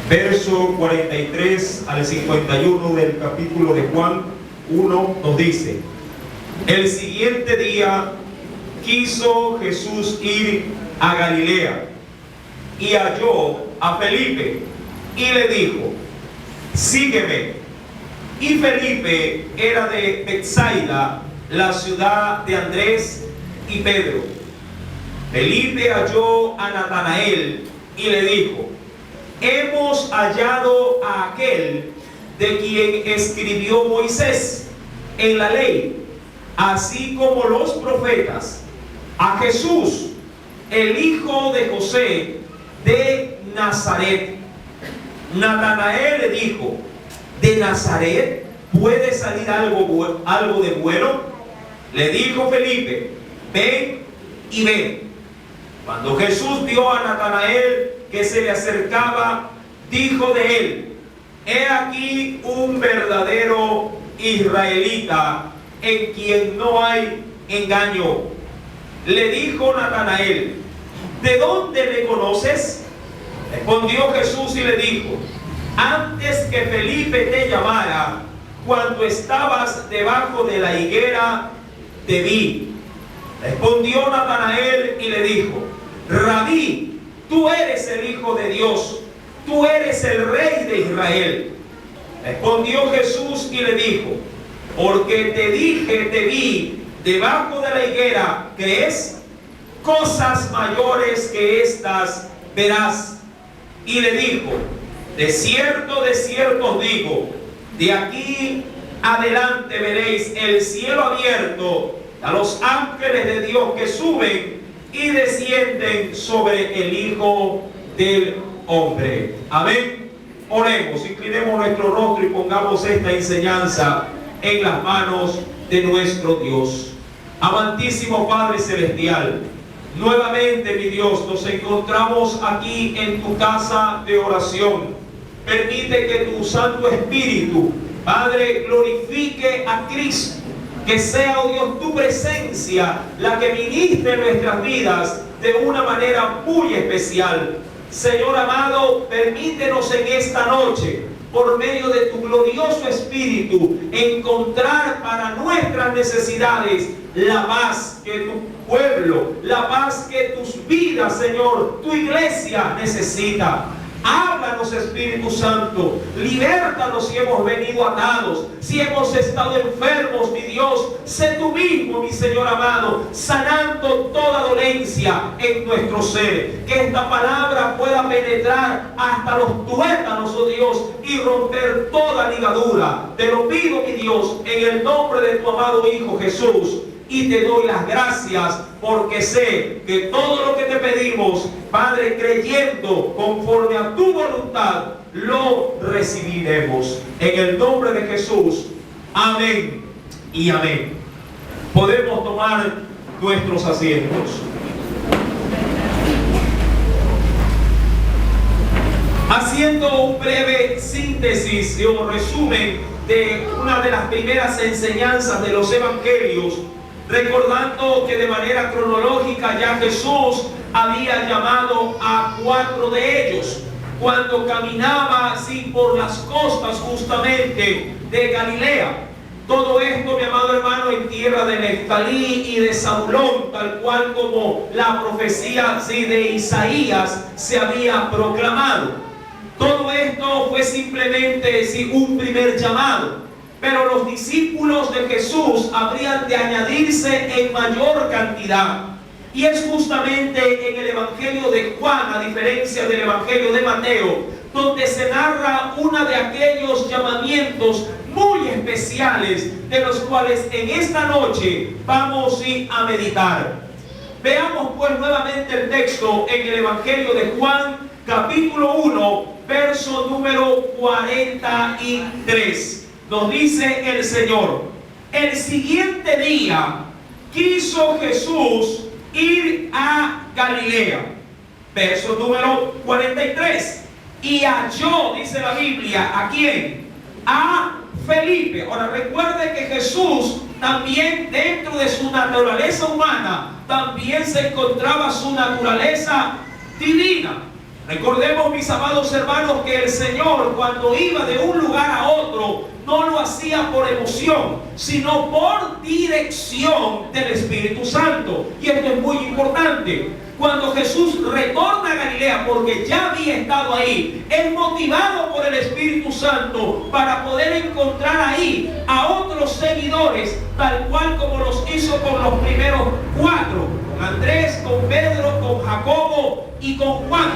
verso 43 al 51 del capítulo de Juan 1 nos dice: el siguiente día quiso Jesús ir a Galilea y halló a Felipe y le dijo: sígueme. Y Felipe era de Betsaida, la ciudad de Andrés y Pedro. Felipe halló a Natanael y le dijo: hemos hallado a aquel de quien escribió Moisés en la ley, así como los profetas, a Jesús, el hijo de José de Nazaret. Natanael le dijo: ¿de Nazaret puede salir algo de bueno? Le dijo Felipe: ven y ve. Cuando Jesús vio a Natanael que se le acercaba, dijo de él: he aquí un verdadero israelita en quien no hay engaño. Le dijo Natanael: ¿de dónde me conoces? Respondió Jesús y le dijo: antes que Felipe te llamara, cuando estabas debajo de la higuera, te vi. Respondió Natanael y le dijo: Rabí, tú eres el Hijo de Dios, tú eres el Rey de Israel. Respondió Jesús y le dijo: porque te dije, te vi debajo de la higuera, ¿crees? Cosas mayores que estas verás. Y le dijo: de cierto os digo, de aquí adelante veréis el cielo abierto, a los ángeles de Dios que suben y descienden sobre el Hijo del Hombre. Amén. Oremos, inclinemos nuestro rostro y pongamos esta enseñanza en las manos de nuestro Dios. Amantísimo Padre Celestial, nuevamente, mi Dios, nos encontramos aquí en tu casa de oración. Permite que tu Santo Espíritu, Padre, glorifique a Cristo. Que sea, oh Dios, tu presencia la que ministre en nuestras vidas de una manera muy especial. Señor amado, permítenos en esta noche, por medio de tu glorioso Espíritu, encontrar para nuestras necesidades la paz que tu pueblo, la paz que tus vidas, Señor, tu iglesia necesita. Háblanos, Espíritu Santo, libértanos si hemos venido atados, si hemos estado enfermos, mi Dios. Sé tú mismo, mi Señor amado, sanando toda dolencia en nuestro ser. Que esta palabra pueda penetrar hasta los tuétanos, oh Dios, y romper toda ligadura. Te lo pido, mi Dios, en el nombre de tu amado Hijo Jesús. Y te doy las gracias porque sé que todo lo que te pedimos, Padre, creyendo conforme a tu voluntad, lo recibiremos. En el nombre de Jesús. Amén y amén. Podemos tomar nuestros asientos. Haciendo un breve síntesis o resumen de una de las primeras enseñanzas de los evangelios, recordando que de manera cronológica ya Jesús había llamado a 4 de ellos cuando caminaba así por las costas justamente de Galilea. Todo esto, mi amado hermano, en tierra de Neftalí y de Zabulón, tal cual como la profecía de Isaías se había proclamado. Todo esto fue simplemente un primer llamado. Pero los discípulos de Jesús habrían de añadirse en mayor cantidad. Y es justamente en el Evangelio de Juan, a diferencia del Evangelio de Mateo, donde se narra uno de aquellos llamamientos muy especiales, de los cuales en esta noche vamos a meditar. Veamos pues nuevamente el texto en el Evangelio de Juan, capítulo 1, verso número 43. Nos dice el Señor: el siguiente día quiso Jesús ir a Galilea. Verso número 43. Y halló, dice la Biblia, ¿a quién? A Felipe. Ahora recuerde que Jesús también, dentro de su naturaleza humana, también se encontraba su naturaleza divina. Recordemos, mis amados hermanos, que el Señor, cuando iba de un lugar a otro, no lo hacía por emoción, sino por dirección del Espíritu Santo. Y esto es muy importante. Cuando Jesús retorna a Galilea, porque ya había estado ahí, es motivado por el Espíritu Santo para poder encontrar ahí a otros seguidores, tal cual como los hizo con los primeros 4, con Andrés, con Pedro, con Jacobo y con Juan.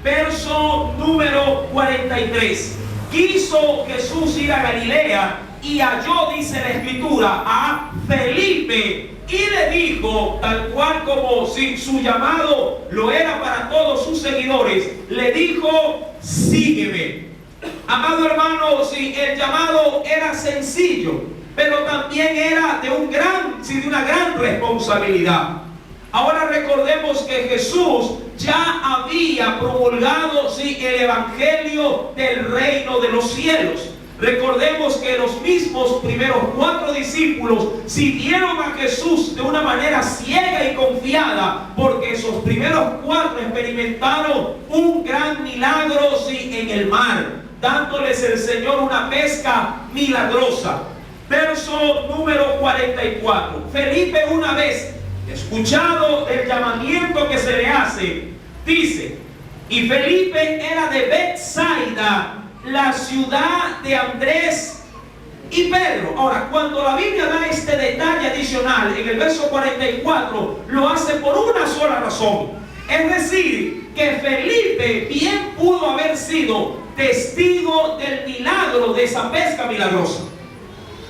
Verso número 43. Quiso Jesús ir a Galilea y halló, dice la Escritura, a Felipe y le dijo, tal cual como si su llamado lo era para todos sus seguidores, le dijo: sígueme. Amado hermano, si el llamado era sencillo, pero también era de una gran responsabilidad. Ahora recordemos que Jesús ya había promulgado el evangelio del reino de los cielos. Recordemos que los mismos primeros 4 discípulos siguieron a Jesús de una manera ciega y confiada, porque esos primeros 4 experimentaron un gran milagro en el mar, dándoles el Señor una pesca milagrosa. Verso número 44. Felipe, una vez escuchado el llamamiento que se le hace, dice: y Felipe era de Betsaida, la ciudad de Andrés y Pedro. Ahora, cuando la Biblia da este detalle adicional en el verso 44, lo hace por una sola razón. Es decir, que Felipe bien pudo haber sido testigo del milagro de esa pesca milagrosa.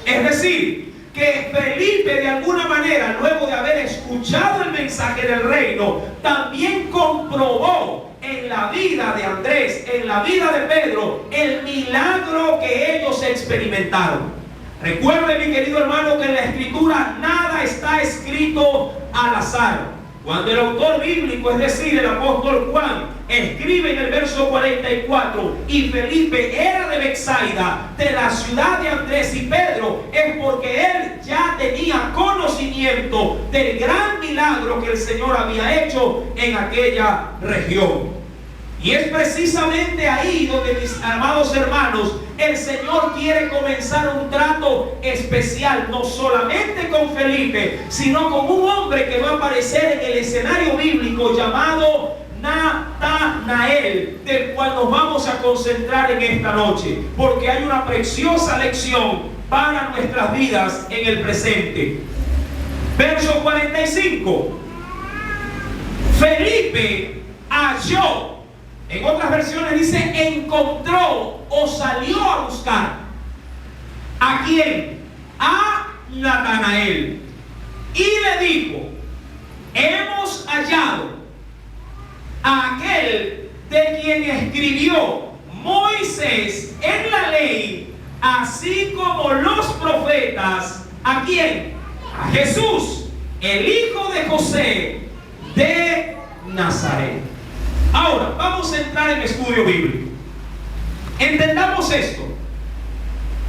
Es decir, que Felipe de alguna manera, luego de haber escuchado el mensaje del reino, también comprobó en la vida de Andrés, en la vida de Pedro, el milagro que ellos experimentaron. Recuerde, mi querido hermano, que en la Escritura nada está escrito al azar. Cuando el autor bíblico, es decir, el apóstol Juan, escribe en el verso 44: y Felipe era de Betsaida, de la ciudad de Andrés y Pedro, es porque él ya tenía conocimiento del gran milagro que el Señor había hecho en aquella región. Y es precisamente ahí donde, mis amados hermanos, el Señor quiere comenzar un trato especial, no solamente con Felipe, sino con un hombre que va a aparecer en el escenario bíblico llamado Natanael, del cual nos vamos a concentrar en esta noche, porque hay una preciosa lección para nuestras vidas en el presente. Verso 45. Felipe halló, en otras versiones dice encontró o salió a buscar. ¿A quién? A Natanael. Y le dijo: hemos hallado a aquel de quien escribió Moisés en la ley, así como los profetas. ¿A quién? A Jesús, el hijo de José de Nazaret. Ahora, vamos a entrar en estudio bíblico. Entendamos esto.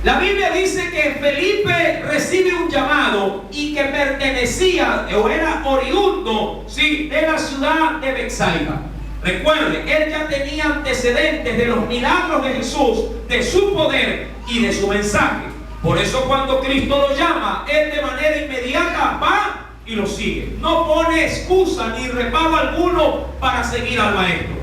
La Biblia dice que Felipe recibe un llamado y que pertenecía o era oriundo, de la ciudad de Betsaida. Recuerde, él ya tenía antecedentes de los milagros de Jesús, de su poder y de su mensaje. Por eso cuando Cristo lo llama, él de manera inmediata va y lo sigue. No pone excusa ni reparo alguno para seguir al maestro.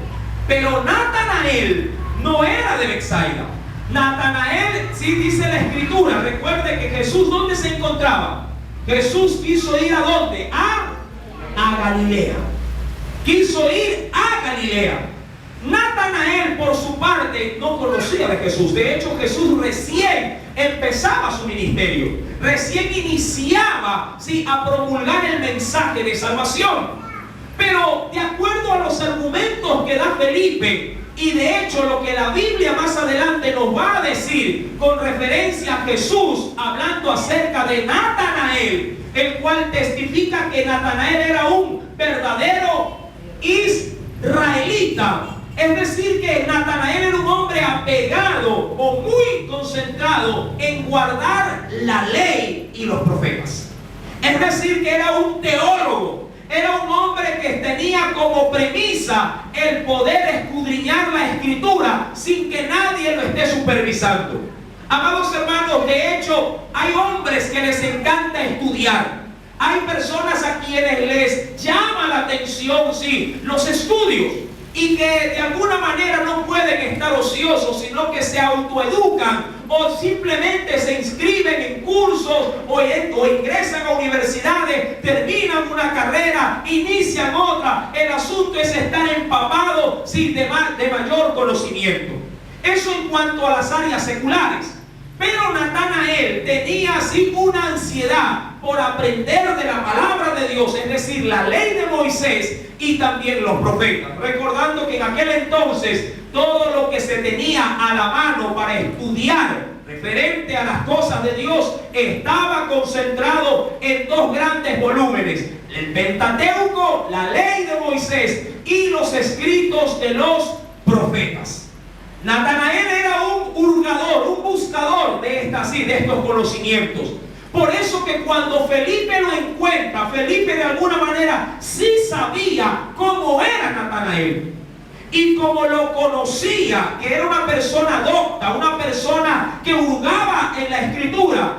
Pero Natanael no era de Betsaida. Natanael, sí dice la Escritura, recuerde que Jesús, ¿dónde se encontraba? Jesús quiso ir ¿a dónde? A Galilea. Quiso ir a Galilea. Natanael, por su parte, no conocía de Jesús. De hecho, Jesús recién empezaba su ministerio, recién iniciaba a promulgar el mensaje de salvación. Pero de acuerdo a los argumentos que da Felipe, y de hecho lo que la Biblia más adelante nos va a decir con referencia a Jesús, hablando acerca de Natanael, el cual testifica que Natanael era un verdadero israelita. Es decir, que Natanael era un hombre apegado o muy concentrado en guardar la ley y los profetas. Es decir, que era un teólogo, era un hombre que tenía como premisa el poder escudriñar escritura sin que nadie lo esté supervisando. Amados hermanos, de hecho, hay hombres que les encanta estudiar. Hay personas a quienes les llama la atención, sí, los estudios, y que de alguna manera no pueden estar ociosos, sino que se autoeducan o simplemente se inscriben en cursos o ingresan a universidades, terminan una carrera, inician otra. El asunto es estar empapado, sí, de mayor conocimiento. Eso en cuanto a las áreas seculares. Pero Natanael tenía así una ansiedad por aprender de la palabra de Dios, es decir, la ley de Moisés y también los profetas. Recordando que en aquel entonces todo lo que se tenía a la mano para estudiar referente a las cosas de Dios estaba concentrado en dos grandes volúmenes: el Pentateuco, la ley de Moisés, y los escritos de los profetas. Natanael era un hurgador, un buscador de estos conocimientos. Por eso que cuando Felipe lo encuentra, Felipe de alguna manera sí sabía cómo era Natanael. Y como lo conocía, que era una persona docta, una persona que hurgaba en la escritura,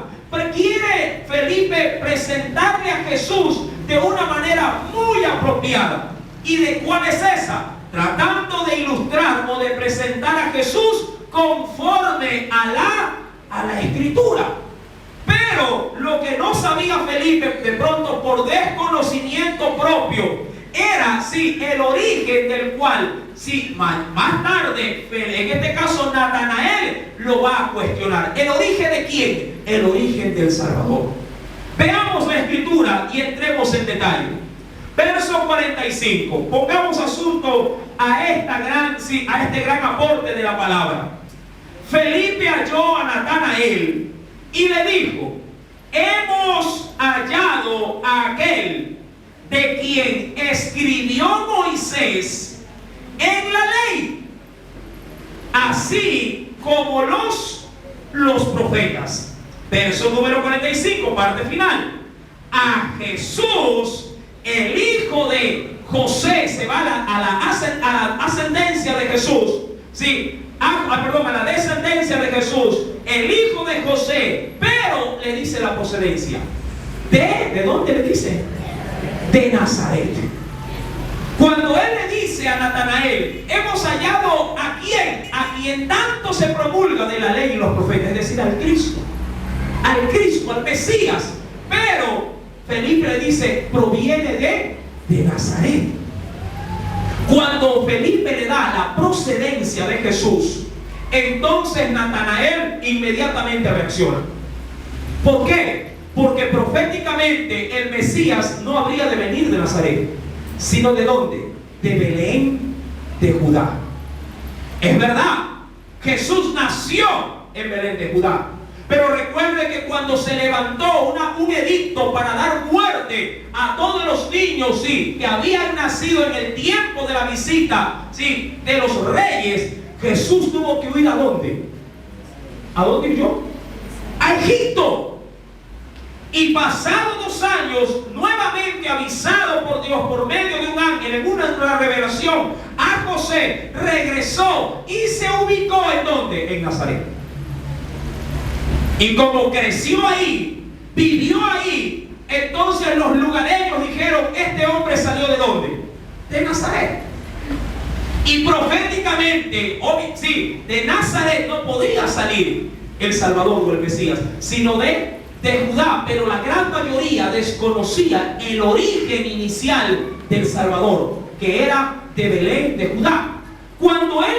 quiere Felipe presentarle a Jesús de una manera muy apropiada. ¿Y de cuál es esa? Tratando de ilustrar o de presentar a Jesús conforme a la escritura. Pero lo que no sabía Felipe, de pronto por desconocimiento propio, era el origen del cual, más tarde, en este caso Natanael lo va a cuestionar. ¿El origen de quién? El origen del Salvador. Veamos la escritura y entremos en detalle. Verso 45. Pongamos asunto a este gran aporte de la palabra. Felipe halló a Natanael y le dijo: hemos hallado a aquel de quien escribió Moisés en la ley, así como los profetas. Verso número 45, parte final. A Jesús, el hijo de José, se va a la ascendencia de Jesús, a la descendencia de Jesús, el hijo de José, pero le dice la procedencia. ¿De dónde le dice? De Nazaret. Cuando él le dice a Natanael: hemos hallado a quien tanto se promulga de la ley y los profetas, es decir, al Cristo, al Mesías, pero Felipe le dice: proviene de Nazaret. Cuando Felipe le da la procedencia de Jesús, entonces Natanael inmediatamente reacciona. ¿Por qué? Porque proféticamente el Mesías no habría de venir de Nazaret, sino ¿de dónde? De Belén, de Judá. Es verdad, Jesús nació en Belén de Judá. Pero recuerde que cuando se levantó un edicto para dar muerte a todos los niños que habían nacido en el tiempo de la visita de los reyes, Jesús tuvo que huir ¿a dónde? ¿A dónde huyó? A Egipto. Y pasados 2 años, nuevamente avisado por Dios por medio de un ángel en una revelación a José, regresó y se ubicó ¿en dónde? En Nazaret. Y como creció ahí, vivió ahí, entonces los lugareños dijeron: este hombre salió ¿de dónde? De Nazaret. Y proféticamente, de Nazaret no podía salir el Salvador o el Mesías, sino de Judá. Pero la gran mayoría desconocía el origen inicial del Salvador, que era de Belén, de Judá. Cuando él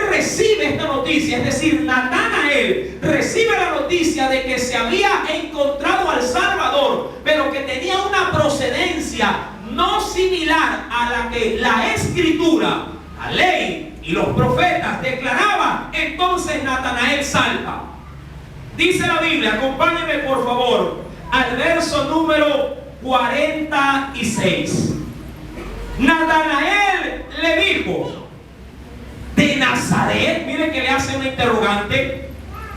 recibe esta noticia, es decir, Natanael recibe la noticia de que se había encontrado al Salvador, pero que tenía una procedencia no similar a la que la Escritura, la ley y los profetas declaraban, entonces Natanael salta. Dice la Biblia, acompáñenme por favor al verso número 46. Natanael le dijo: de Nazaret, miren que le hace una interrogante,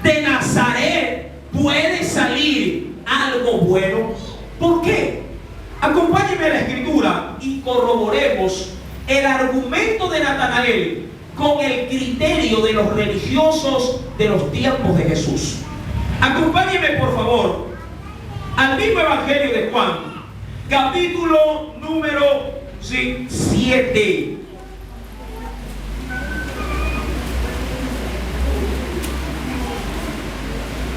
de Nazaret puede salir algo bueno. ¿Por qué? Acompáñenme a la escritura y corroboremos el argumento de Natanael con el criterio de los religiosos de los tiempos de Jesús. Acompáñenme por favor al mismo Evangelio de Juan, capítulo número 7.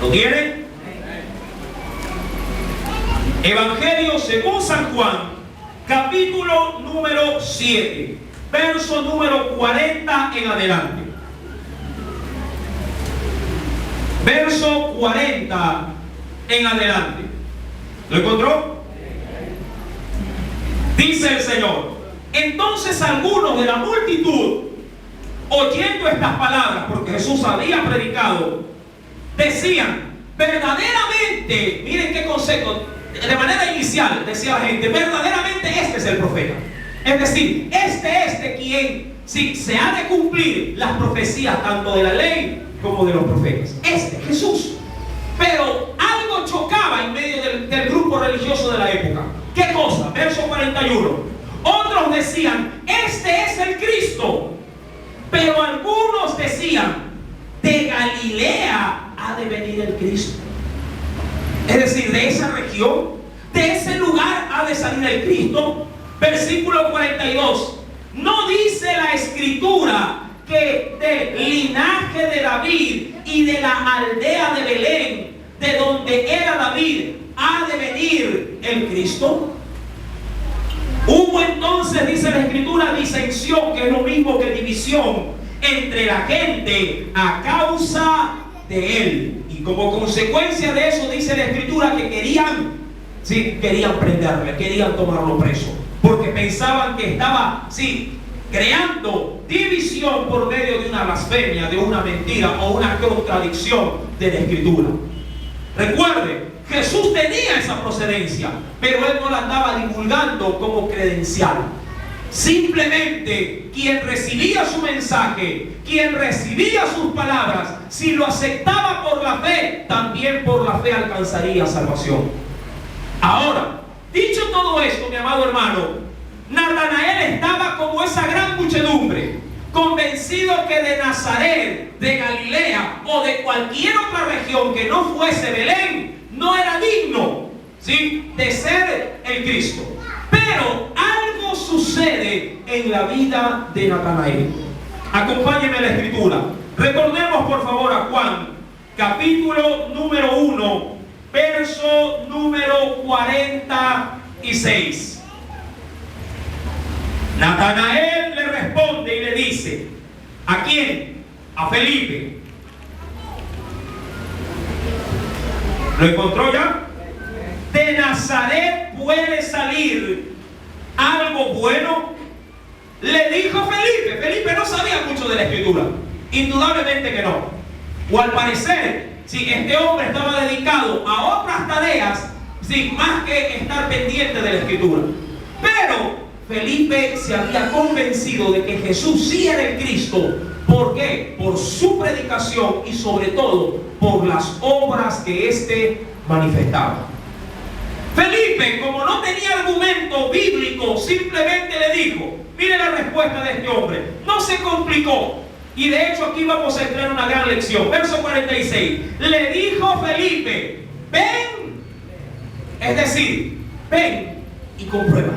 ¿Lo tienen? Evangelio según San Juan, capítulo número 7, verso número 40 en adelante. Verso 40 en adelante. ¿Lo encontró? Dice el Señor: entonces algunos de la multitud, oyendo estas palabras, porque Jesús había predicado, decían: verdaderamente, miren qué concepto, de manera inicial decía la gente, verdaderamente este es el profeta. Es decir, este es de quien se ha de cumplir las profecías tanto de la ley como de los profetas. Jesús. Pero algo chocaba en medio del grupo religioso de la época. ¿Qué cosa? Verso 41. Otros decían: este es el Cristo. Pero algunos decían: de Galilea ha de venir el Cristo. Es decir, de esa región, de ese lugar ha de salir el Cristo. Versículo 42. ¿No dice la Escritura que del linaje de David y de la aldea de Belén, de donde era David, ha de venir el Cristo? Hubo entonces, dice la Escritura, disensión, que es lo mismo que división, entre la gente a causa de él. Y como consecuencia de eso, dice la Escritura, que querían prenderle, querían tomarlo preso, porque pensaban que estaba creando división por medio de una blasfemia, de una mentira o una contradicción de la Escritura. Recuerde, Jesús tenía esa procedencia, pero él no la andaba divulgando como credencial. Simplemente quien recibía su mensaje, quien recibía sus palabras, si lo aceptaba por la fe, también por la fe alcanzaría salvación. Ahora, dicho todo esto, mi amado hermano, Natanael estaba como esa gran muchedumbre, convencido que de Nazaret, de Galilea o de cualquier otra región que no fuese Belén, no era digno de ser el Cristo. Pero algo sucede en la vida de Natanael. Acompáñenme a la Escritura. Recordemos por favor a Juan, capítulo número 1, verso número 46. Natanael le responde y le dice: ¿a quién? A Felipe. ¿Lo encontró ya? ¿De Nazaret puede salir algo bueno? Le dijo Felipe. Felipe no sabía mucho de la Escritura, indudablemente que no. O al parecer, este hombre estaba dedicado a otras tareas, más que estar pendiente de la Escritura. Pero Felipe se había convencido de que Jesús sí era el Cristo. ¿Por qué? Por su predicación y sobre todo por las obras que éste manifestaba. Felipe, como no tenía argumento bíblico, simplemente le dijo, mire la respuesta de este hombre, no se complicó. Y de hecho aquí vamos a entrar en una gran lección. Verso 46. Le dijo Felipe: ven. Es decir, ven y comprueba.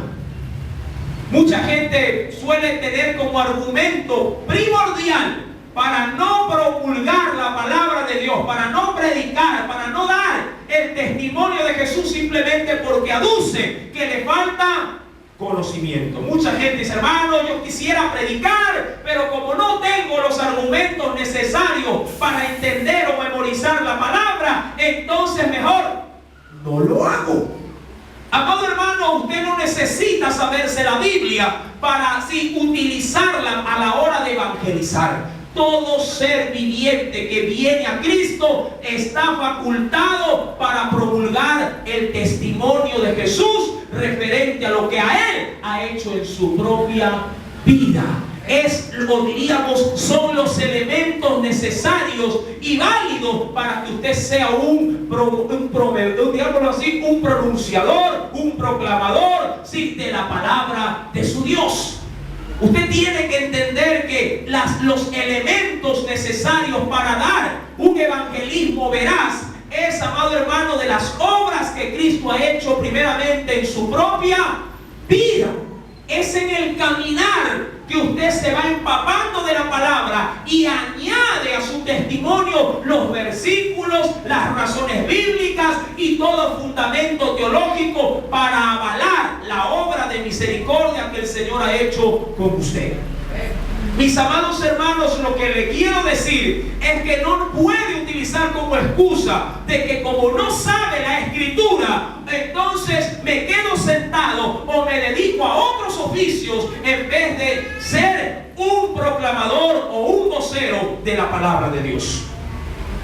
Mucha gente suele tener como argumento primordial para no promulgar la palabra de Dios, para no predicar, para no dar el testimonio de Jesús, simplemente porque aduce que le falta conocimiento. Mucha gente dice: hermano, yo quisiera predicar, pero como no tengo los argumentos necesarios para entender o memorizar la palabra, entonces mejor no lo hago. Amado hermano, usted no necesita saberse la Biblia para utilizarla a la hora de evangelizar. Todo ser viviente que viene a Cristo está facultado para promulgar el testimonio de Jesús referente a lo que a Él ha hecho en su propia vida. Son los elementos necesarios y válidos para que usted sea un pronunciador, un proclamador, de la palabra de su Dios. Usted tiene que entender que los elementos necesarios para dar un evangelismo veraz es, amado hermano, de las obras que Cristo ha hecho primeramente en su propia vida. Es en el caminar que usted se va empapando de la palabra y añade a su testimonio los versículos, las razones bíblicas y todo fundamento teológico para avalar la obra de misericordia que el Señor ha hecho con usted. Mis amados hermanos, lo que le quiero decir es que no puede utilizar como excusa de que como no sabe la Escritura, entonces me quedo sentado o me dedico a otros oficios en vez de ser un proclamador o un vocero de la palabra de Dios.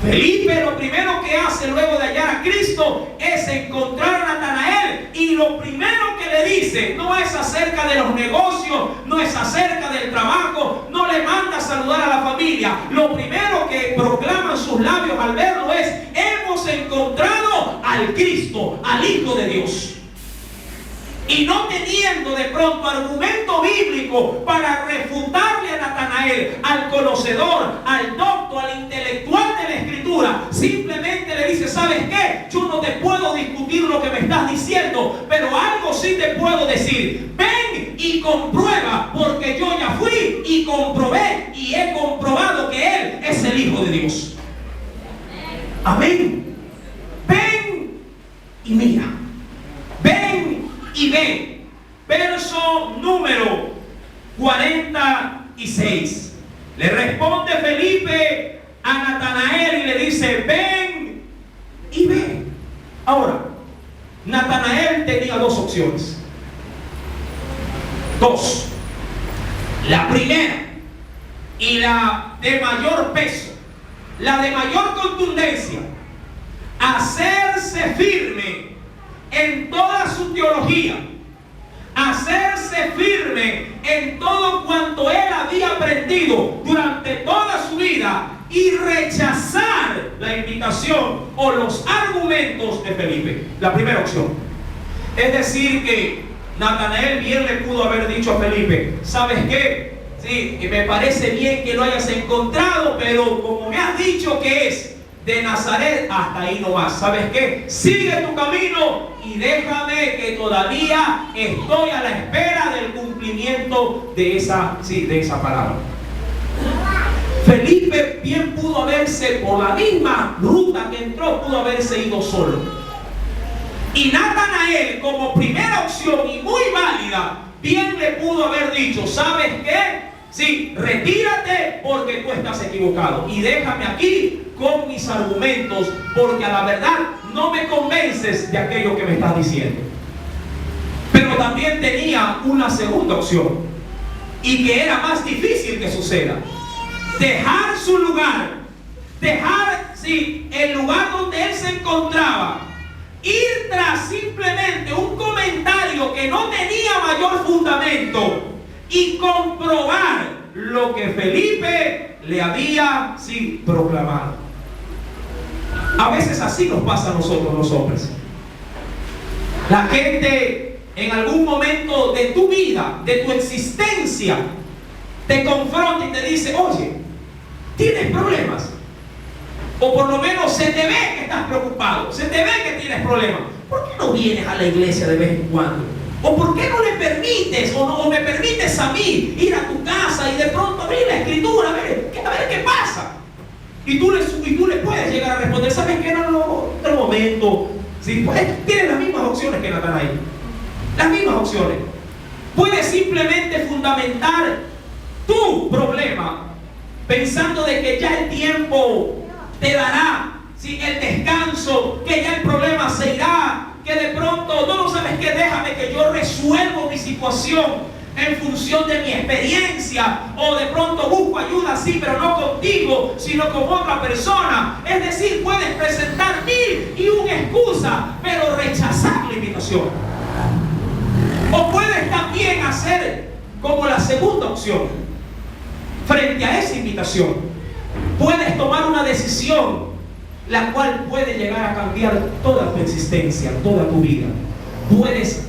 Felipe lo primero que hace luego de hallar a Cristo es encontrar a Natanael, y lo primero que le dice no es acerca de los negocios, no es acerca del trabajo, no le manda a saludar a la familia. Lo primero que proclaman sus labios al verlo es: hemos encontrado al Cristo, al Hijo de Dios. Y no teniendo de pronto argumento bíblico para refutarle a Natanael, al conocedor, al docto, al intelectual de la Escritura, simplemente le dice: ¿sabes qué? Yo no te puedo discutir lo que me estás diciendo, pero algo sí te puedo decir. Ven y comprueba, porque yo ya fui y comprobé y he comprobado que Él es el Hijo de Dios. Amén. Ven y mira. Ven y ve. Verso número 46. Le responde Felipe a Natanael y le dice: ven y ve. Ahora, Natanael tenía dos opciones. Dos. La primera y la de mayor peso, la de mayor contundencia: hacerse firme en toda su teología, hacerse firme en todo cuanto él había aprendido durante toda su vida y rechazar la invitación o los argumentos de Felipe. La primera opción. Es decir, que Natanael bien le pudo haber dicho a Felipe: ¿sabes qué? Sí, me parece bien que lo hayas encontrado, pero como me has dicho que es de Nazaret, hasta ahí no vas. ¿Sabes qué? Sigue tu camino y déjame que todavía estoy a la espera del cumplimiento de esa palabra. Felipe bien pudo haberse, por la misma ruta que entró, pudo haberse ido solo. Y Natanael, como primera opción y muy válida, bien le pudo haber dicho: ¿sabes qué? Sí, retírate porque tú estás equivocado y déjame aquí con mis argumentos, porque a la verdad no me convences de aquello que me estás diciendo. Pero también tenía una segunda opción, y que era más difícil que suceda: dejar su lugar, dejar el lugar donde él se encontraba, ir tras simplemente un comentario que no tenía mayor fundamento y comprobar lo que Felipe le había proclamado. A veces así nos pasa a nosotros los hombres. La gente en algún momento de tu vida, de tu existencia, te confronta y te dice: oye, ¿tienes problemas? O por lo menos se te ve que estás preocupado, se te ve que tienes problemas. ¿Por qué no vienes a la iglesia de vez en cuando? ¿O por qué no le permites o me permites a mí ir a tu casa y de pronto abrir la Escritura a ver qué pasa? Y tú le puedes llegar a responder: ¿sabes qué? No, otro momento. ¿Sí? Pues, tienes las mismas opciones que Natanael. Las mismas opciones. Puedes simplemente fundamentar tu problema pensando de que ya el tiempo te dará el descanso, que ya el problema se irá, que de pronto no sabes qué, déjame que yo resuelvo mi situación en función de mi experiencia, o de pronto busco ayuda, sí, pero no contigo, sino con otra persona. Es decir, puedes presentar 1001 excusas, pero rechazar la invitación. O puedes también hacer como la segunda opción. Frente a esa invitación, puedes tomar una decisión la cual puede llegar a cambiar toda tu existencia, toda tu vida. Puedes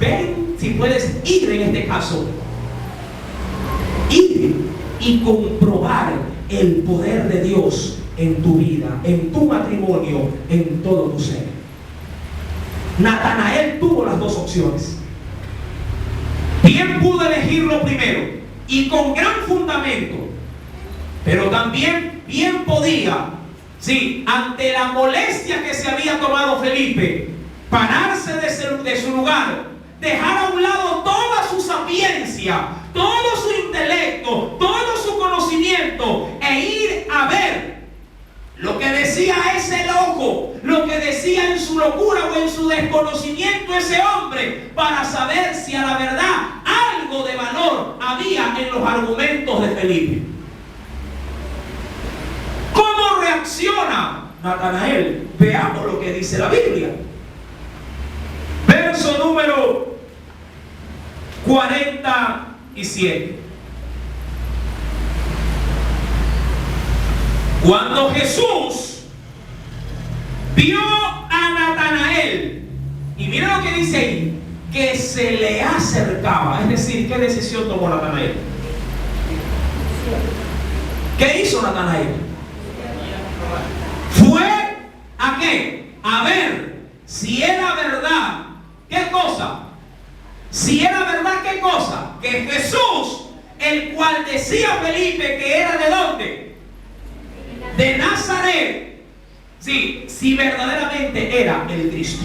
ir en este caso ir y comprobar el poder de Dios en tu vida, en tu matrimonio, en todo tu ser. Natanael tuvo las dos opciones. Bien pudo elegir lo primero y con gran fundamento, pero también bien podía, sí, ante la molestia que se había tomado Felipe, pararse de su lugar, dejar a un lado toda su sapiencia, todo su intelecto, todo su conocimiento e ir a ver lo que decía ese loco, lo que decía en su locura o en su desconocimiento ese hombre, para saber si a la verdad algo de valor había en los argumentos de Felipe. ¿Cómo reacciona Natanael? Veamos lo que dice la Biblia. Verso número 47. Cuando Jesús vio a Natanael, y mira lo que dice ahí, que se le acercaba, es decir, ¿qué decisión tomó Natanael? ¿Qué hizo Natanael? Fue ¿a qué? A ver si era verdad. ¿Qué cosa? Si era verdad, ¿qué cosa? Que Jesús, el cual decía Felipe que era ¿de dónde? De Nazaret. Sí, si verdaderamente era el Cristo.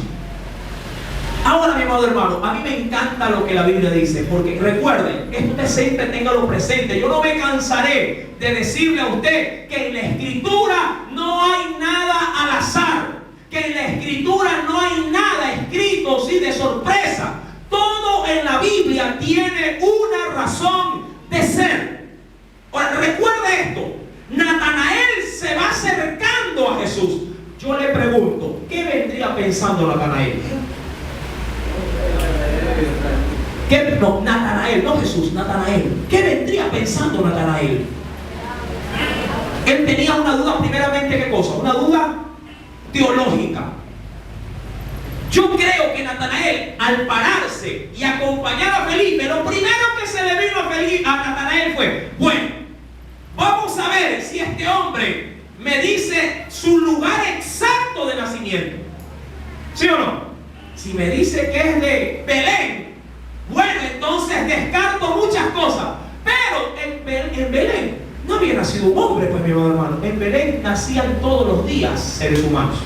Ahora, mi amado hermano, a mí me encanta lo que la Biblia dice, porque recuerden, esto usted siempre téngalo presente. Yo no me cansaré de decirle a usted que en la Escritura no hay nada al azar, que en la Escritura no hay nada escrito así de sorpresa. Todo en la Biblia tiene una razón de ser. Ahora, recuerde esto. Natanael se va acercando a Jesús. Yo le pregunto, ¿qué vendría pensando Natanael? No, Natanael, no Jesús, Natanael. ¿Qué vendría pensando Natanael? Él tenía una duda, primeramente, ¿qué cosa? Una duda teológica. Yo creo que Natanael, al pararse y acompañar a Felipe, lo primero que se le vino a Natanael fue: bueno, vamos a ver si este hombre me dice su lugar exacto de nacimiento. ¿Sí o no? Si me dice que es de Belén, bueno, entonces descarto muchas cosas. Pero en Belén no había nacido un hombre, pues, mi hermano. En Belén nacían todos los días seres humanos.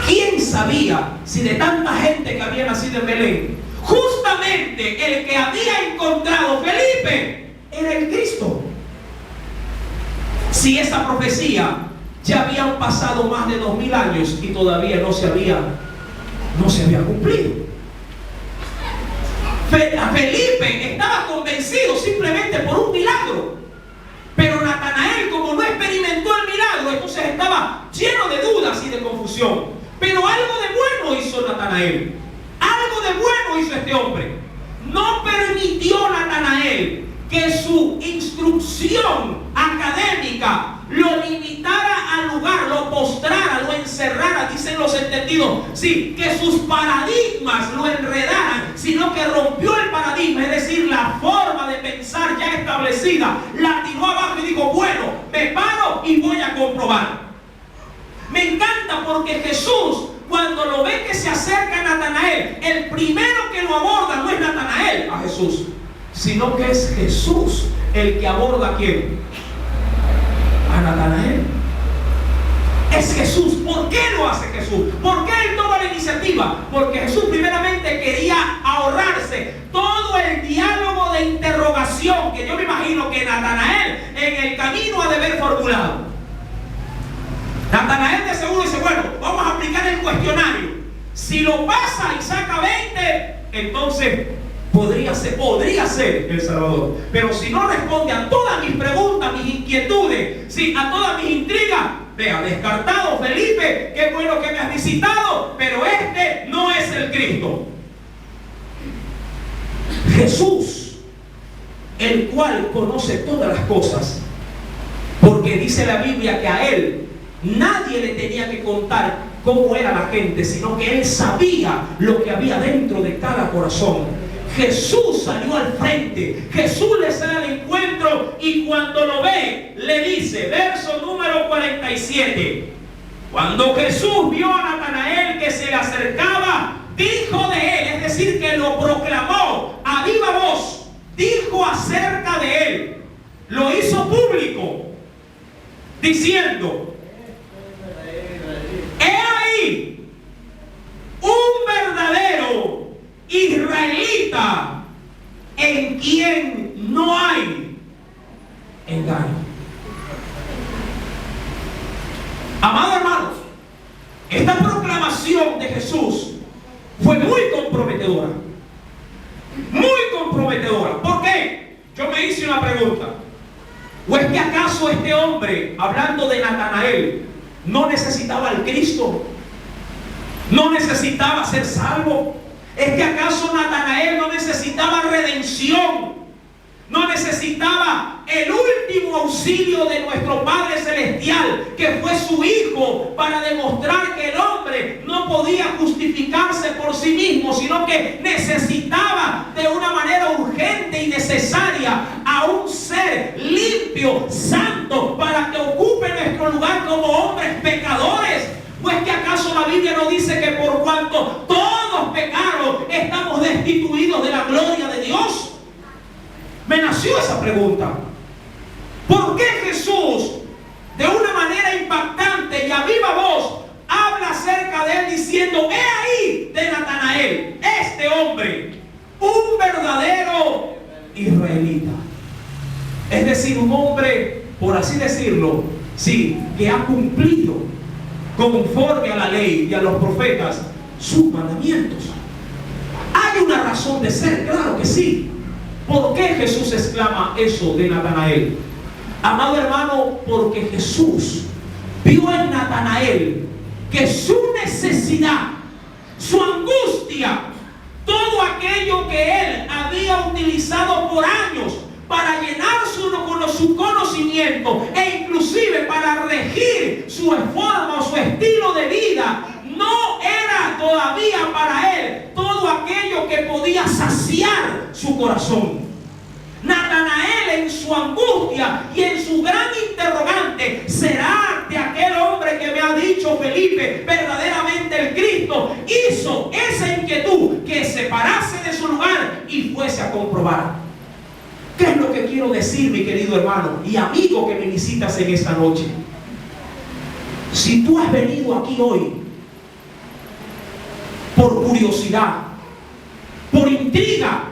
¿Quién sabía si de tanta gente que había nacido en Belén, justamente el que había encontrado Felipe era el Cristo? Si esa profecía ya habían pasado más de 2000 años y todavía no se había cumplido. Felipe estaba convencido simplemente por un milagro, pero Natanael, como no experimentó el milagro, entonces estaba lleno de dudas y de confusión. Pero algo de bueno hizo Natanael, algo de bueno hizo este hombre. No permitió Natanael que su instrucción académica lo limitara al lugar, lo postrara, lo encerrara, dicen los entendidos, sí, que sus paradigmas lo enredaran, sino que rompió el paradigma, es decir, la forma de pensar ya establecida, la tiró abajo y dijo: bueno, me paro y voy a comprobar. Me encanta porque Jesús, cuando lo ve que se acerca a Natanael, el primero que lo aborda no es Natanael a Jesús, sino que es Jesús el que aborda ¿a quién? A Natanael. Es Jesús. ¿Por qué lo hace Jesús? ¿Por qué él toma la iniciativa? Porque Jesús primeramente quería ahorrarse todo el diálogo de interrogación que yo me imagino que Natanael en el camino ha de haber formulado. Natanael de seguro dice: bueno, vamos a aplicar el cuestionario. Si lo pasa y saca 20, entonces podría ser el Salvador. Pero si no responde a todas mis preguntas, mis inquietudes, sí, a todas mis intrigas, vea, descartado Felipe, qué bueno que me has visitado, pero este no es el Cristo. Jesús, el cual conoce todas las cosas, porque dice la Biblia que a él nadie le tenía que contar cómo era la gente, sino que él sabía lo que había dentro de cada corazón. Jesús salió al frente. Jesús le sale al encuentro y cuando lo ve, le dice, verso número 47. Cuando Jesús vio a Natanael que se le acercaba, dijo de él, es decir, que lo proclamó a viva voz, dijo acerca de él, lo hizo público, diciendo: he ahí un verdadero israelita en quien no hay engaño. Amado hermano, esta proclamación de Jesús fue muy comprometedora. Muy comprometedora. ¿Por qué? Yo me hice una pregunta. ¿O es que acaso este hombre, hablando de Natanael, no necesitaba al Cristo? ¿No necesitaba ser salvo? ¿Es que acaso Natanael no necesitaba redención? ¿No necesitaba el último auxilio de nuestro Padre Celestial, que fue su Hijo, para demostrar que el hombre no podía justificarse por sí mismo, sino que necesitaba de una manera urgente y necesaria a un ser limpio, santo, para que ocupe nuestro lugar como hombres pecadores? ¿O es que acaso la Biblia no dice que por cuanto todos pecaron, estamos destituidos de la gloria de Dios? Me nació esa pregunta. ¿Por qué Jesús, de una manera impactante y a viva voz, habla acerca de él diciendo: he ahí de Natanael, este hombre, un verdadero israelita? Es decir, un hombre, por así decirlo, sí, que ha cumplido conforme a la ley y a los profetas sus mandamientos. Hay una razón de ser, claro que sí. ¿Por qué Jesús exclama eso de Natanael? Amado hermano, porque Jesús vio en Natanael que su necesidad, su angustia, todo aquello que él había utilizado por años para llenar su conocimiento e inclusive para regir su forma o su estilo de vida, no era todavía para él todo aquello que podía saciar su corazón. Natanael, en su angustia y en su gran interrogante, ¿será de aquel hombre que me ha dicho Felipe verdaderamente el Cristo? Hizo esa inquietud que se parase de su lugar y fuese a comprobar. ¿Qué es lo que quiero decir, mi querido hermano y amigo que me visitas en esta noche? Si tú has venido aquí hoy por curiosidad, por intriga,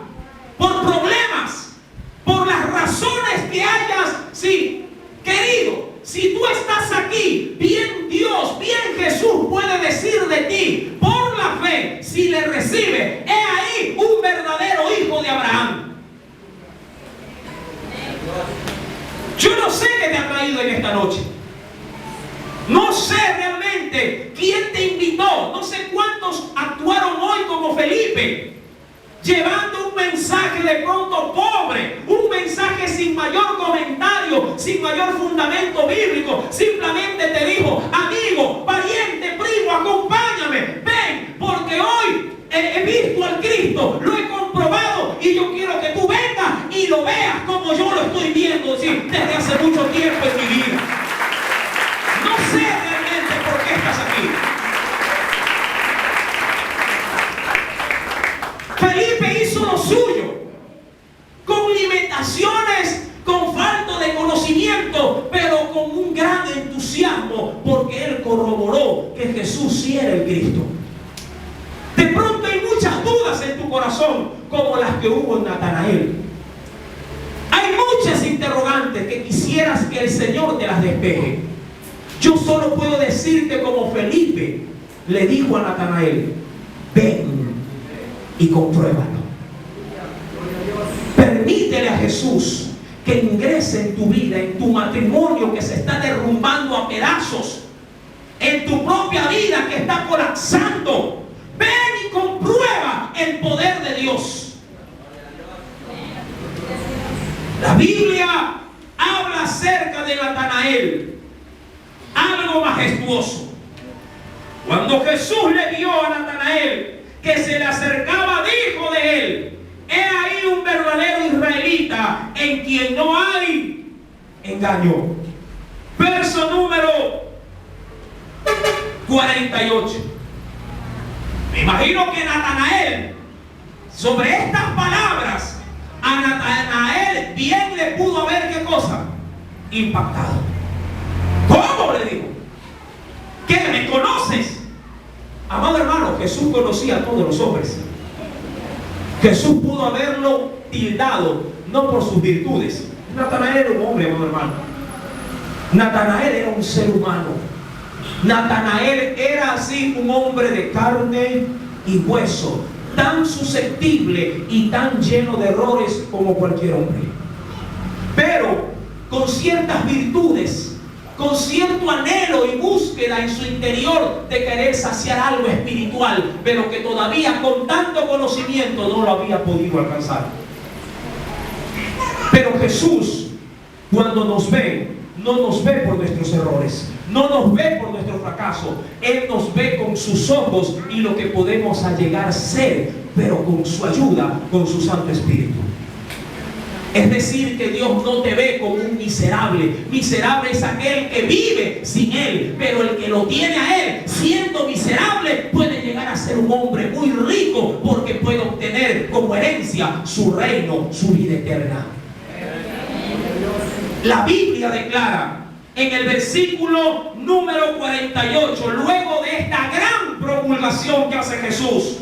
por problemas, por las razones que hayas, sí, querido, si tú estás aquí, bien Dios, bien Jesús puede decir de ti, por la fe, si le recibe, he ahí un verdadero hijo de Abraham. Yo no sé qué te ha traído en esta noche. No sé realmente quién te invitó. No sé cuántos actuaron hoy como Felipe, llevando un mensaje de pronto pobre, un mensaje sin mayor comentario, sin mayor fundamento bíblico. Simplemente te dijo: amigo, pariente, primo, acompáñame, ven, porque hoy he visto al Cristo, lo he comprobado y yo quiero que tú vengas y lo veas como yo lo estoy viendo, ¿sí?, desde hace mucho tiempo en mi vida. No sé realmente por qué estás aquí. Felipe hizo lo suyo, con limitaciones, con falta de conocimiento, pero con un gran entusiasmo, porque él corroboró que Jesús sí era el Cristo. De pronto hay muchas dudas en tu corazón, como las que hubo en Natanael. Hay muchas interrogantes que quisieras que el Señor te las despeje. Yo solo puedo decirte como Felipe le dijo a Natanael: ven y compruébalo. Permítele a Jesús que ingrese en tu vida, en tu matrimonio que se está derrumbando a pedazos, en tu propia vida que está colapsando. Ven y comprueba el poder de Dios. La Biblia habla acerca de Natanael, algo majestuoso. Cuando Jesús le vio a Natanael que se le acercaba, dijo de él: he ahí un verdadero israelita en quien no hay engaño. Verso número 48. Me imagino que Natanael, sobre estas palabras, a Natanael bien le pudo haber, ¿qué cosa? Impactado. ¿Cómo? Le dijo. ¿Qué? ¿Me conoces? Amado hermano, Jesús conocía a todos los hombres. Jesús pudo haberlo tildado, no por sus virtudes. Natanael era un hombre, amado hermano. Natanael era un ser humano. Natanael era así un hombre de carne y hueso, tan susceptible y tan lleno de errores como cualquier hombre, pero con ciertas virtudes, con cierto anhelo y búsqueda en su interior de querer saciar algo espiritual, pero que todavía con tanto conocimiento no lo había podido alcanzar. Pero Jesús, cuando nos ve, no nos ve por nuestros errores, no nos ve por nuestro fracaso. Él nos ve con sus ojos y lo que podemos llegar a ser, pero con su ayuda, con su Santo Espíritu. Es decir, que Dios no te ve como un miserable. Miserable es aquel que vive sin Él, pero el que lo tiene a Él, siendo miserable, puede llegar a ser un hombre muy rico, porque puede obtener como herencia su reino, su vida eterna. La Biblia declara en el versículo número 48, luego de esta gran promulgación que hace Jesús,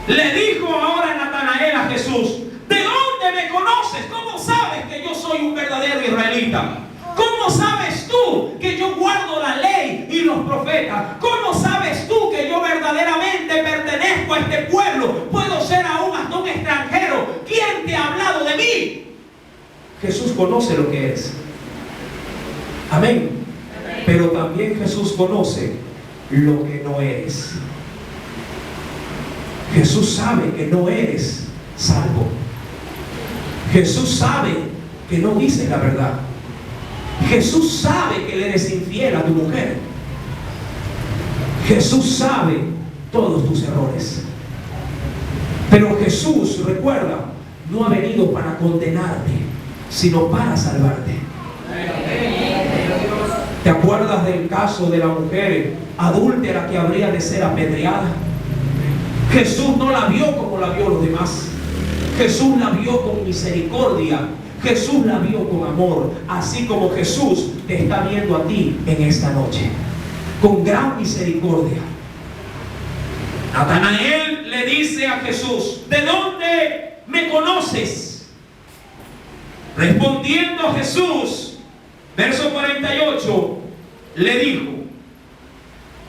le dijo ahora Natanael a Jesús: ¿de dónde me conoces? ¿Cómo sabes que yo soy un verdadero israelita? ¿Cómo sabes tú que yo guardo la ley y los profetas? ¿Cómo sabes tú que yo verdaderamente pertenezco a este pueblo? Puedo ser aún hasta un extranjero. ¿Quién te ha hablado de mí? Jesús conoce lo que eres. Amén. Pero también Jesús conoce lo que no eres. Jesús sabe que no eres salvo. Jesús sabe que no dices la verdad. Jesús sabe que le eres infiel a tu mujer. Jesús sabe todos tus errores. Pero Jesús, recuerda, no ha venido para condenarte, sino para salvarte. ¿Te acuerdas del caso de la mujer adúltera que habría de ser apedreada? Jesús no la vio como la vio los demás. Jesús la vio con misericordia. Jesús la vio con amor. Así como Jesús te está viendo a ti en esta noche, con gran misericordia. Natanael le dice a Jesús: ¿de dónde me conoces? Respondiendo Jesús, verso 48, le dijo: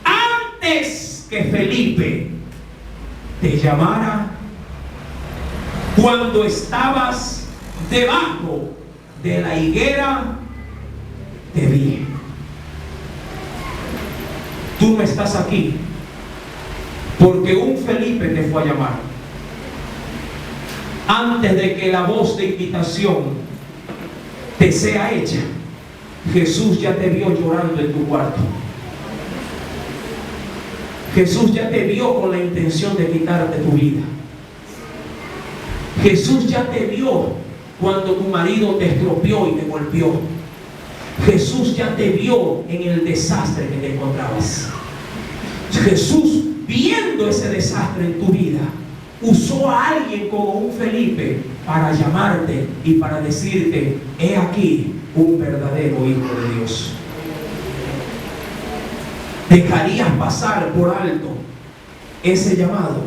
antes que Felipe te llamara, cuando estabas debajo de la higuera, te vi. Tú no estás aquí porque un Felipe te fue a llamar. Antes de que la voz de invitación te sea hecha, Jesús ya te vio llorando en tu cuarto. Jesús ya te vio con la intención de quitarte tu vida. Jesús ya te vio cuando tu marido te estropeó y te golpeó. Jesús ya te vio en el desastre que te encontrabas. Jesús, viendo ese desastre en tu vida, usó a alguien como un Felipe para llamarte y para decirte: he aquí un verdadero hijo de Dios. ¿Dejarías pasar por alto ese llamado?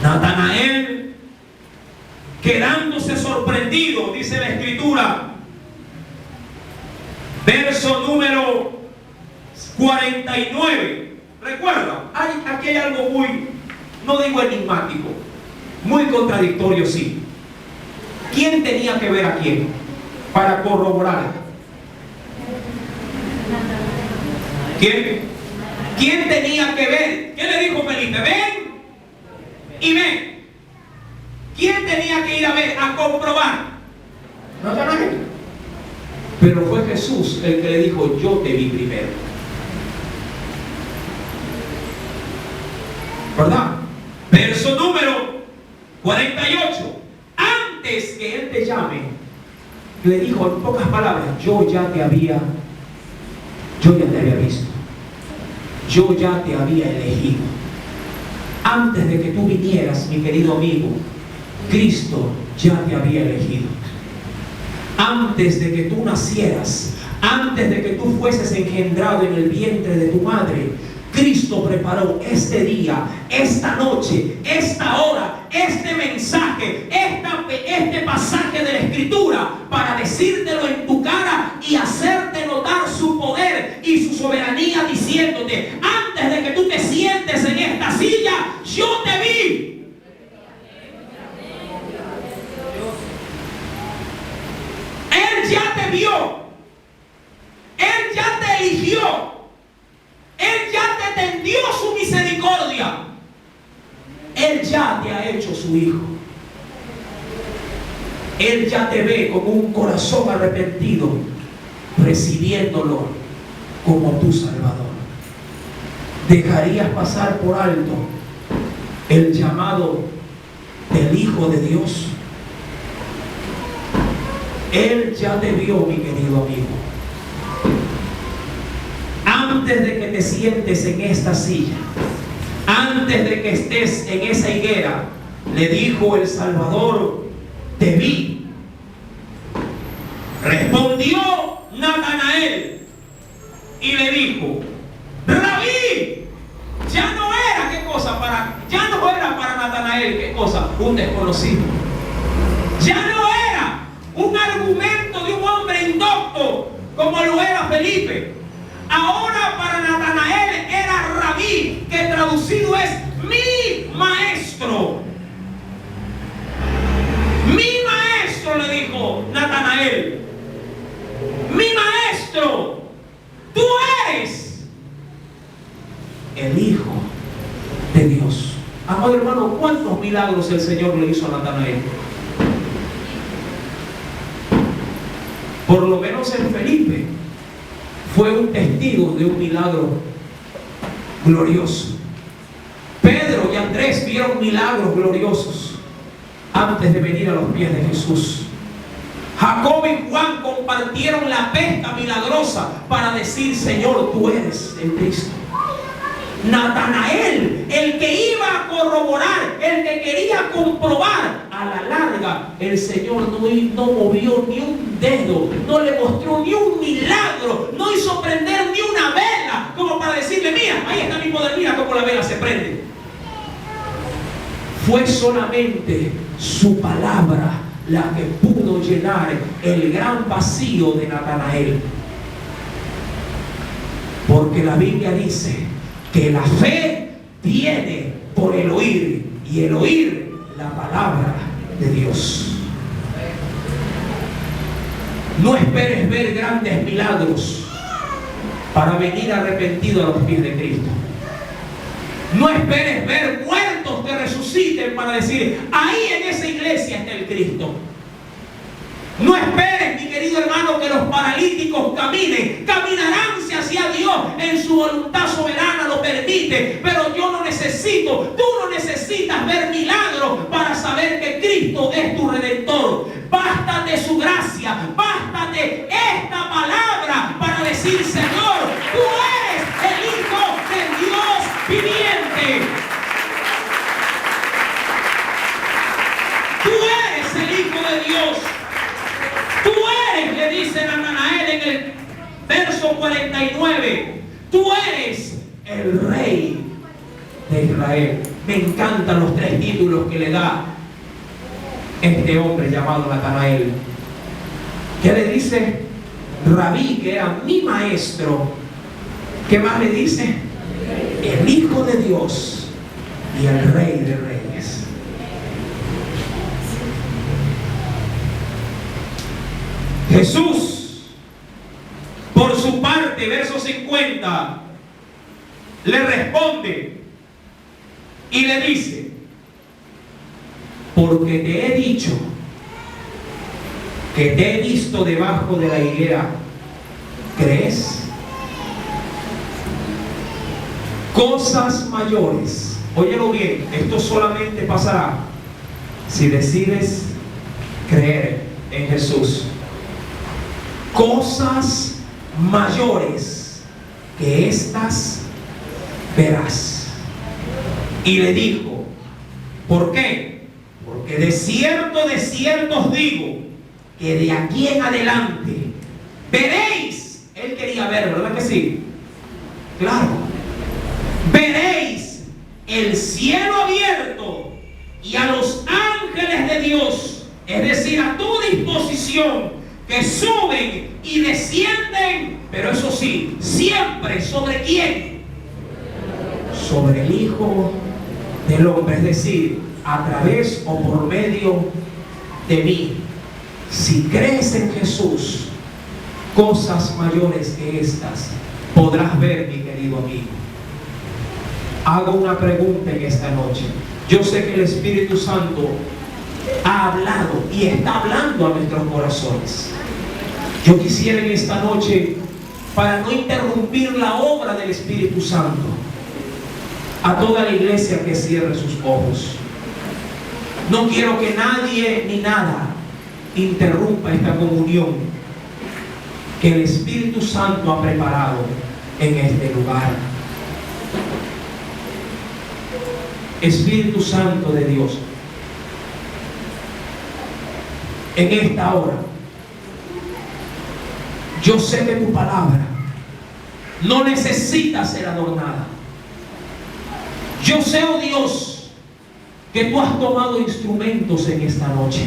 Natanael, quedándose sorprendido, dice la Escritura, verso número 49. Recuerda, aquí hay algo muy, no digo enigmático, muy contradictorio, sí. ¿Quién tenía que ver a quién para corroborar? ¿Quién tenía que ver? ¿Qué le dijo Felipe? Ven y ven. ¿Quién tenía que ir a ver, a comprobar? Natanael. Pero fue Jesús el que le dijo: yo te vi primero. ¿Verdad? Verso Verso número 48. Antes que Él te llame, le dijo en pocas palabras, yo ya te había visto. Yo ya te había elegido. Antes de que tú vinieras, mi querido amigo, Cristo ya te había elegido. Antes de que tú nacieras, antes de que tú fueses engendrado en el vientre de tu madre, Cristo preparó este día, esta noche, esta hora, este mensaje, este pasaje de la Escritura para decírtelo en tu cara y hacerte notar su poder y su soberanía, diciéndote, antes de que tú te sientes en esta silla, yo te vi. Él ya te vio. Él ya te eligió. Él ya te tendió su misericordia. Él ya te ha hecho su hijo. Él ya te ve con un corazón arrepentido, recibiéndolo como tu Salvador. ¿Dejarías pasar por alto el llamado del Hijo de Dios? Él ya te vio, mi querido amigo. Antes de que te sientes en esta silla, antes de que estés en esa higuera, le dijo el Salvador, te vi. Respondió Natanael y le dijo, Rabí. Ya no era, ¿qué cosa? Ya no era para Natanael, ¿qué cosa? Un desconocido. Ya no era un argumento de un hombre indocto como lo era Felipe. Ahora para Natanael era Rabí, que traducido es mi maestro. Mi maestro, le dijo Natanael. Mi maestro, tú eres el Hijo de Dios. Amado hermano, ¿cuántos milagros el Señor le hizo a Natanael? Por lo menos en Felipe fue un testigo de un milagro glorioso. Pedro y Andrés vieron milagros gloriosos antes de venir a los pies de Jesús. Jacob y Juan compartieron la pesca milagrosa para decir, Señor, tú eres el Cristo. Natanael, el que iba a corroborar, el que quería comprobar, a la larga el Señor no movió ni un dedo, no le mostró ni un milagro, no hizo prender ni una vela como para decirle, mira, ahí está mi poder, mira cómo la vela se prende. Fue solamente su palabra la que pudo llenar el gran vacío de Natanael, porque la Biblia dice que la fe viene por el oír y el oír la palabra de Dios. No esperes ver grandes milagros para venir arrepentido a los pies de Cristo. No esperes ver muertos que resuciten para decir, ahí en esa iglesia está el Cristo. No esperes, mi querido hermano, que los paralíticos caminen. Caminarán si hacia Dios en su voluntad soberana lo permite. Pero yo no necesito, tú no necesitas ver milagros para saber que Cristo es tu Redentor. Bástate su gracia, bástate esta palabra para decir, Señor, tú eres el Hijo del Dios viviente. Tú eres el Hijo de Dios. Tú eres, le dice Natanael en el verso 49, tú eres el Rey de Israel. Me encantan los tres títulos que le da este hombre llamado Natanael. ¿Qué le dice? Rabí, que era mi maestro. ¿Qué más le dice? El Hijo de Dios y el Rey de Reyes. Jesús, por su parte, verso 50, le responde y le dice, porque te he dicho que te he visto debajo de la higuera, ¿crees? Cosas mayores óyelo bien, esto solamente pasará si decides creer en Jesús. Cosas mayores que estas verás. Y le dijo, ¿por qué? Porque de cierto os digo, que de aquí en adelante veréis. Él quería ver, ¿verdad que sí? Claro. Veréis el cielo abierto y a los ángeles de Dios, es decir, a tu disposición, que suben y descienden, pero eso sí, siempre ¿sobre quién? Sobre el Hijo del Hombre, es decir, a través o por medio de mí. Si crees en Jesús, cosas mayores que estas podrás ver, mi querido amigo. Hago una pregunta en esta noche. Yo sé que el Espíritu Santo ha hablado y está hablando a nuestros corazones. Yo quisiera en esta noche, para no interrumpir la obra del Espíritu Santo, a toda la iglesia que cierre sus ojos. No quiero que nadie ni nada interrumpa esta comunión que el Espíritu Santo ha preparado en este lugar. Espíritu Santo de Dios, en esta hora, yo sé que tu palabra no necesita ser adornada. Yo sé, oh Dios, que tú has tomado instrumentos en esta noche.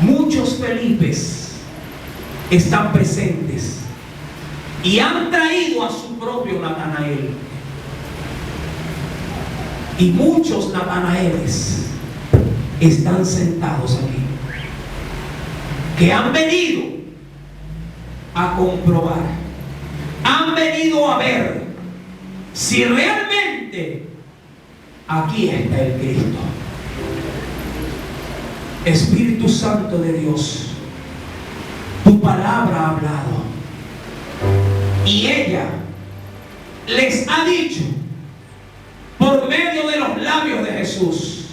Muchos Felipes están presentes y han traído a su propio Natanael. Y muchos Natanaeles están sentados aquí, que han venido a comprobar, han venido a ver si realmente aquí está el Cristo. Espíritu Santo de Dios, tu palabra ha hablado y ella les ha dicho por medio de los labios de Jesús,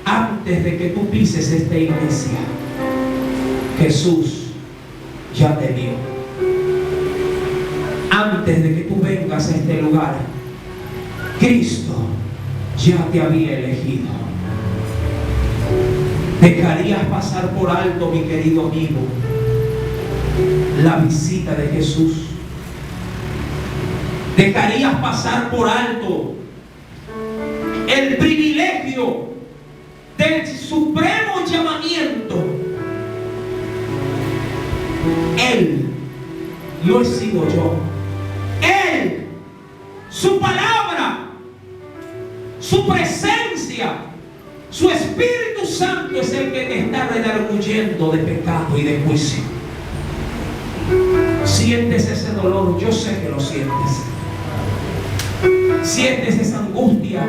antes de que tú pises esta iglesia, Jesús ya te vio. Antes de que tú vengas a este lugar, Cristo ya te había elegido. ¿Dejarías pasar por alto, mi querido amigo, la visita de Jesús? ¿Dejarías pasar por alto el privilegio del supremo llamamiento? Él no he sido yo. Él, su palabra, su presencia, su Espíritu Santo es el que te está redarguyendo de pecado y de juicio. Sientes ese dolor, yo sé que lo sientes. Sientes esa angustia.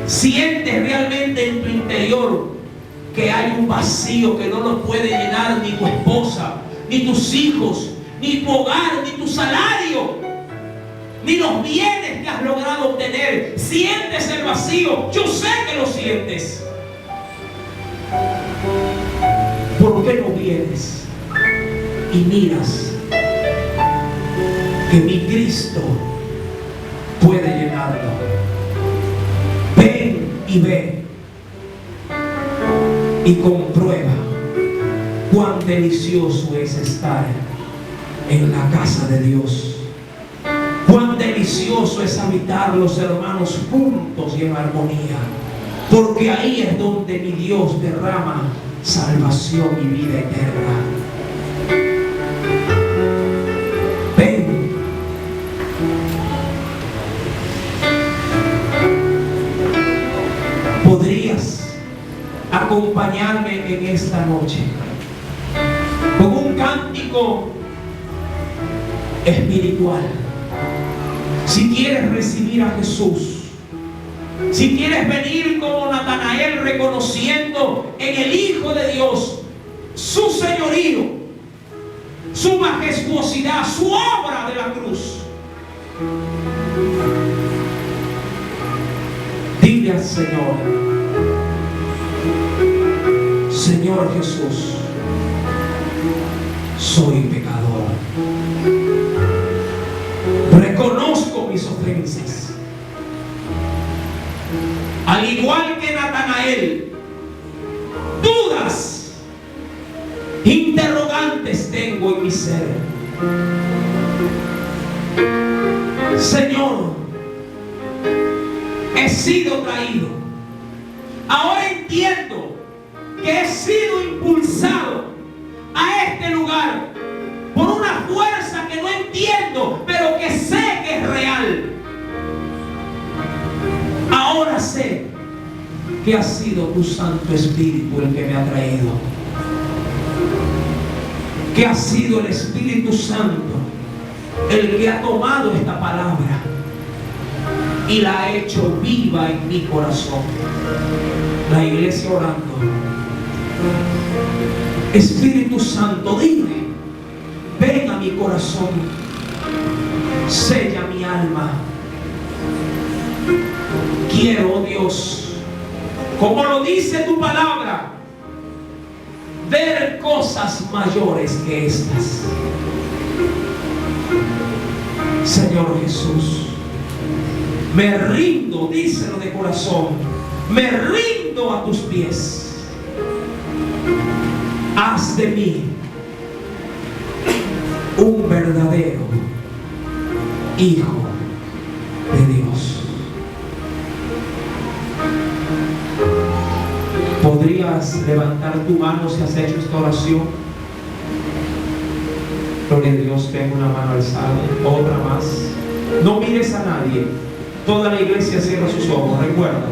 Sientes realmente en tu interior que hay un vacío que no lo puede llenar ni tu esposa, ni tus hijos, ni tu hogar, ni tu salario, ni los bienes que has logrado obtener. Sientes el vacío, yo sé que lo sientes. ¿Por qué no vienes y miras que mi Cristo puede llenarlo? Ven y ve y comprueba cuán delicioso es estar en la casa de Dios. Cuán delicioso es habitar los hermanos juntos y en armonía, porque ahí es donde mi Dios derrama salvación y vida eterna. Ven. ¿Podrías acompañarme en esta noche con un cántico espiritual? Si quieres recibir a Jesús, si quieres venir como Natanael reconociendo en el Hijo de Dios su señorío, su majestuosidad, su obra de la cruz, Gracias, Señor. Señor Jesús, soy pecador. Reconozco mis ofensas. Al igual que Natanael, dudas, interrogantes tengo en mi ser. Señor, he sido traído. Ahora entiendo que he sido impulsado a este lugar por una fuerza que no entiendo, pero que sé que es real. Ahora sé que ha sido tu Santo Espíritu el que me ha traído, que ha sido el Espíritu Santo el que ha tomado esta palabra y la ha hecho viva en mi corazón. La iglesia orando. Espíritu Santo, dime, ven a mi corazón, sella mi alma. Quiero, oh Dios, como lo dice tu palabra, ver cosas mayores que estas. Señor Jesús, me rindo, díselo de corazón, me rindo a tus pies. Haz de mí un verdadero hijo de Dios. ¿Podrías levantar tu mano si has hecho esta oración? Gloria a Dios, tengo una mano alzada, otra más. No mires a nadie. Toda la iglesia cierra sus ojos, recuerda.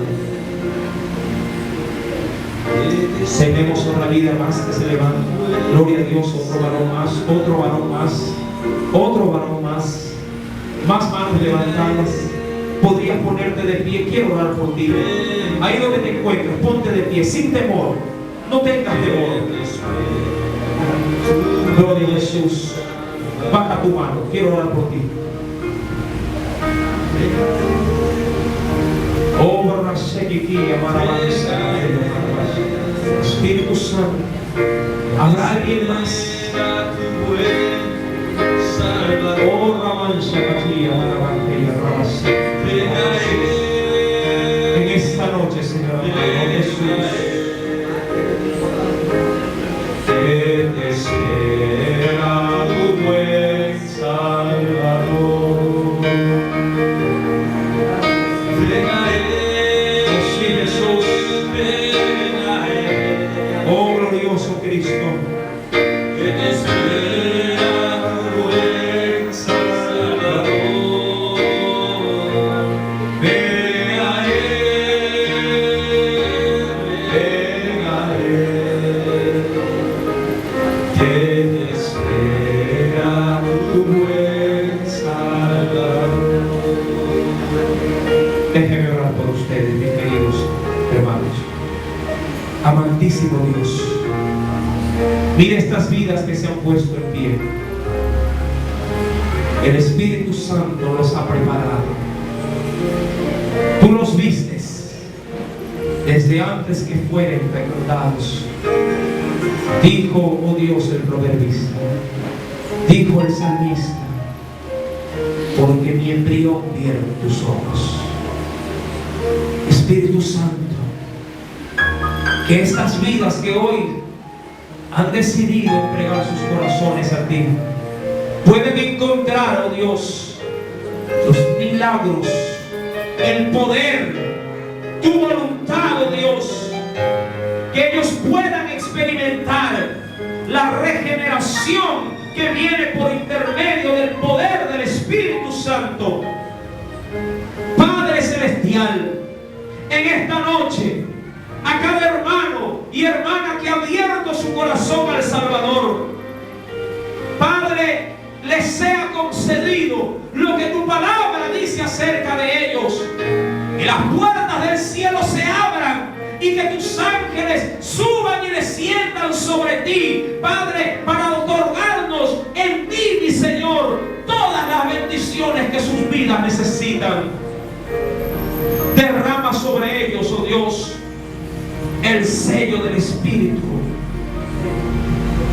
Tenemos otra vida más que se levanta. Gloria a Dios, otro varón más, otro varón más, otro varón más. Más manos levantadas. Podrías ponerte de pie, quiero orar por ti. Ahí donde te encuentres, ponte de pie, sin temor. No tengas temor. Gloria a Jesús. Baja tu mano, quiero orar por ti. Espíritu Santo, ¿habrá alguien más? En esta noche, Señor, Jesús, que te espera tu buen Salvador. Oh glorioso Cristo, que te espera tu buen Salvador. Ven a Él, ven a Él, que te espera tu buen Salvador. Déjeme orar por ustedes, mis queridos hermanos. Amantísimo Dios, mire estas vidas que se han puesto en pie. El Espíritu Santo los ha preparado. Tú los vistes desde antes que fueren fecundados. Dijo, oh Dios, el proverbista, dijo el salmista, porque mi embrión vieron tus ojos. Espíritu Santo, que estas vidas que hoy han decidido entregar sus corazones a ti pueden encontrar, oh Dios, los milagros, el poder, tu voluntad, oh Dios, que ellos puedan experimentar la regeneración que viene por intermedio del poder del Espíritu Santo. Padre Celestial, en esta noche, a cada hermano y hermana que ha abierto su corazón al Salvador, Padre, les sea concedido lo que tu palabra dice acerca de ellos, que las puertas del cielo se abran y que tus ángeles suban y desciendan sobre ti, Padre, para otorgarnos en ti, mi Señor, todas las bendiciones que sus vidas necesitan. Derrama sobre ellos, oh Dios, el sello del Espíritu,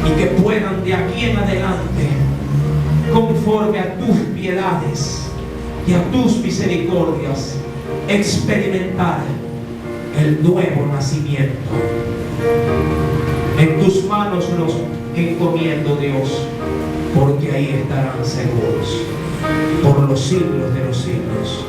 y que puedan de aquí en adelante, conforme a tus piedades y a tus misericordias, experimentar el nuevo nacimiento. En tus manos los encomiendo, Dios, porque ahí estarán seguros por los siglos de los siglos.